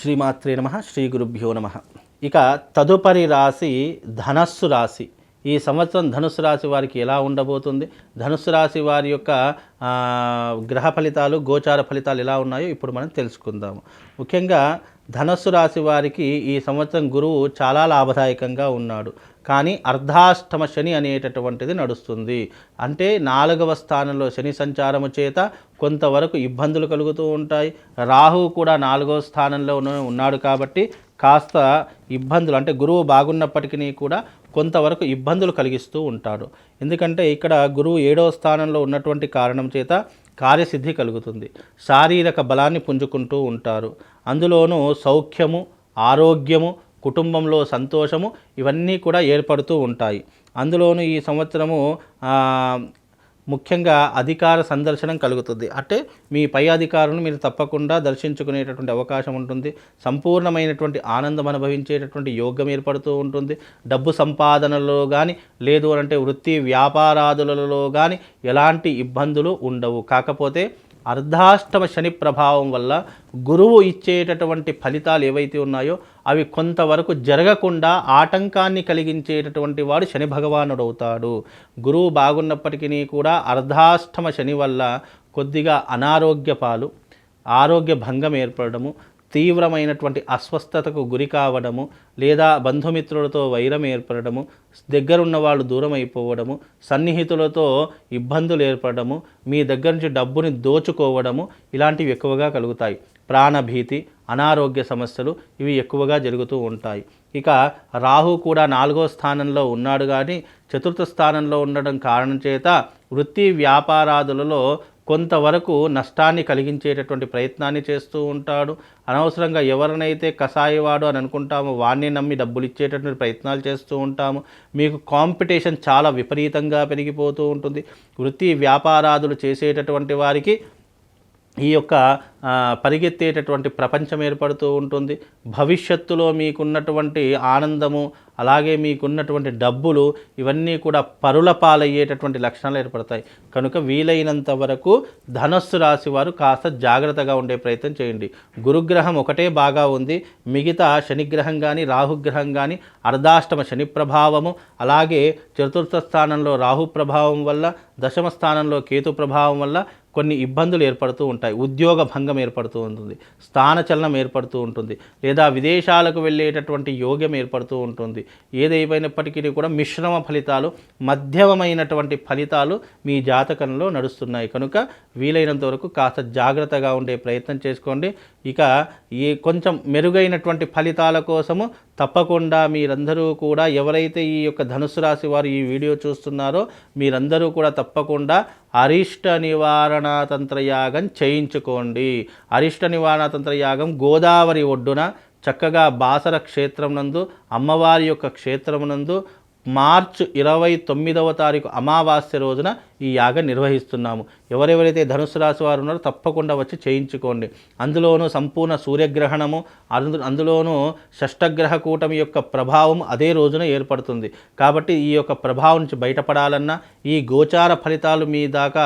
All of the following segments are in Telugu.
శ్రీమాత్రే నమః శ్రీ గురుభ్యో నమః. ఇక తదుపరి రాశి ధనస్సు రాశి. ఈ సంవత్సరం ధనుస్సు రాశి వారికి ఎలా ఉండబోతుంది, ధనుస్సు రాశి వారి యొక్క గ్రహ ఫలితాలు, గోచార ఫలితాలు ఎలా ఉన్నాయో ఇప్పుడు మనం తెలుసుకుందాము. ముఖ్యంగా ధనుస్సు రాశి వారికి ఈ సంవత్సరం గురువు చాలా లాభదాయకంగా ఉన్నాడు. కానీ అర్ధాష్టమ శని అనేటటువంటిది నడుస్తుంది. అంటే 4వ స్థానంలో శని సంచారము చేత కొంతవరకు ఇబ్బందులు కలుగుతూ ఉంటాయి. రాహువు కూడా 4వ స్థానంలో ఉన్నాడు కాబట్టి కాస్త ఇబ్బందులు, అంటే గురువు బాగున్నప్పటికీ కూడా కొంతవరకు ఇబ్బందులు కలిగిస్తూ ఉంటాడు. ఎందుకంటే ఇక్కడ గురువు 7వ స్థానంలో ఉన్నటువంటి కారణం చేత కార్యసిద్ధి కలుగుతుంది. శారీరక బలాన్ని పుంజుకుంటూ ఉంటారు. అందులోనూ సౌఖ్యము, ఆరోగ్యము, కుటుంబంలో సంతోషము ఇవన్నీ కూడా ఏర్పడుతూ ఉంటాయి. అందులోనూ ఈ సంవత్సరము ముఖ్యంగా అధికార సందర్శనం కలుగుతుంది. అంటే మీ పై అధికారులను మీరు తప్పకుండా దర్శించుకునేటటువంటి అవకాశం ఉంటుంది. సంపూర్ణమైనటువంటి ఆనందం అనుభవించేటటువంటి యోగం ఏర్పడుతూ ఉంటుంది. డబ్బు సంపాదనలో కానీ, లేదు అంటే వృత్తి వ్యాపారాదులలో కానీ ఎలాంటి ఇబ్బందులు ఉండవు. కాకపోతే అర్ధాష్టమ శని ప్రభావం వల్ల గురువు ఇచ్చేటటువంటి ఫలితాలు ఏవైతే ఉన్నాయో అవి కొంతవరకు జరగకుండా ఆటంకాన్ని కలిగించేటటువంటి వాడు శని భగవానుడు అవుతాడు. గురువు బాగున్నప్పటికీ కూడా అర్ధాష్టమ శని వల్ల కొద్దిగా అనారోగ్య పాలు, ఆరోగ్య భంగం ఏర్పడము, తీవ్రమైనటువంటి అస్వస్థతకు గురి కావడము, లేదా బంధుమిత్రులతో వైరం ఏర్పడము, దగ్గరున్న వాళ్ళు దూరం అయిపోవడము, సన్నిహితులతో ఇబ్బందులు ఏర్పడము, మీ దగ్గర నుంచి డబ్బుని దోచుకోవడము ఇలాంటివి ఎక్కువగా కలుగుతాయి. ప్రాణభీతి, అనారోగ్య సమస్యలు ఇవి ఎక్కువగా జరుగుతూ ఉంటాయి. ఇక రాహు కూడా 4వ స్థానంలో ఉన్నాడు, కానీ 4థ స్థానంలో ఉండడం కారణం చేత వృత్తి వ్యాపారాదులలో కొంతవరకు నష్టాన్ని కలిగించేటటువంటి ప్రయత్నాన్ని చేస్తూ ఉంటాడు. అనవసరంగా ఎవరినైతే కషాయవాడు అని అనుకుంటామో వాడిని నమ్మి డబ్బులు ఇచ్చేటటువంటి ప్రయత్నాలు చేస్తూ ఉంటాము. మీకు కాంపిటీషన్ చాలా విపరీతంగా పెరిగిపోతూ ఉంటుంది. వృత్తి వ్యాపారాదులు చేసేటటువంటి వారికి ఈ యొక్క పరిగెత్తేటటువంటి ప్రపంచం ఏర్పడుతూ ఉంటుంది. భవిష్యత్తులో మీకున్నటువంటి ఆనందము, అలాగే మీకున్నటువంటి డబ్బులు ఇవన్నీ కూడా పరుల పాలయ్యేటటువంటి లక్షణాలు ఏర్పడతాయి. కనుక వీలైనంత వరకు ధనస్సు రాశి వారు కాస్త జాగ్రత్తగా ఉండే ప్రయత్నం చేయండి. గురుగ్రహం ఒకటే బాగా ఉంది, మిగతా శనిగ్రహం కానీ రాహుగ్రహం కానీ అర్ధాష్టమ శని ప్రభావము, అలాగే 4థ స్థానంలో రాహు ప్రభావం వల్ల, 10వ స్థానంలో కేతు ప్రభావం వల్ల కొన్ని ఇబ్బందులు ఏర్పడుతూ ఉంటాయి. ఉద్యోగ భంగం ఏర్పడుతూ ఉంటుంది, స్థానచలనం ఏర్పడుతూ ఉంటుంది, లేదా విదేశాలకు వెళ్ళేటటువంటి యోగ్యం ఏర్పడుతూ ఉంటుంది. ఏదైపోయినప్పటికీ కూడా మిశ్రమ ఫలితాలు, మధ్యమమైనటువంటి ఫలితాలు మీ జాతకంలో నడుస్తున్నాయి. కనుక వీలైనంత వరకు కాస్త జాగ్రత్తగా ఉండే ప్రయత్నం చేసుకోండి. ఇక ఈ కొంచెం మెరుగైనటువంటి ఫలితాల కోసము తప్పకుండా మీరందరూ కూడా, ఎవరైతే ఈ యొక్క ధనుస్సు రాశి వారు ఈ వీడియో చూస్తున్నారో మీరందరూ కూడా తప్పకుండా అరిష్ట నివారణ తంత్రయాగం చేయించుకోండి. అరిష్ట నివారణ తంత్రయాగం గోదావరి ఒడ్డున చక్కగా బాసర క్షేత్రం నందు, అమ్మవారి యొక్క క్షేత్రం నందు మార్చి 29వ తారీఖు అమావాస్య రోజున ఈ యాగం నిర్వహిస్తున్నాము. ఎవరెవరైతే ధనుస్సు రాశి వారు ఉన్నారో తప్పకుండా వచ్చి చేయించుకోండి. అందులోనూ సంపూర్ణ సూర్యగ్రహణము, అందులోనూ షష్టగ్రహ కూటమి యొక్క ప్రభావం అదే రోజున ఏర్పడుతుంది. కాబట్టి ఈ యొక్క ప్రభావం నుంచి బయటపడాలన్నా, ఈ గోచార ఫలితాలు మీ దాకా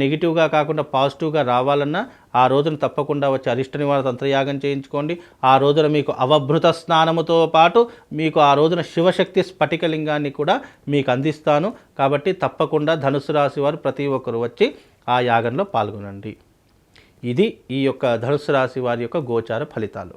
నెగిటివ్గా కాకుండా పాజిటివ్గా రావాలన్నా ఆ రోజున తప్పకుండా వచ్చి అరిష్ట నివారణ తంత్రయాగం చేయించుకోండి. ఆ రోజున మీకు అవభృత స్నానముతో పాటు మీకు ఆ రోజున శివశక్తి స్ఫటికలింగాన్ని కూడా మీకు అందిస్తాను. కాబట్టి తప్పకుండా ధనుసు రాశి వారు ప్రతి ఒక్కరు వచ్చి ఆ యాగంలో పాల్గొనండి. ఇది ఈ యొక్క ధనుసు రాశి వారి యొక్క గోచార ఫలితాలు.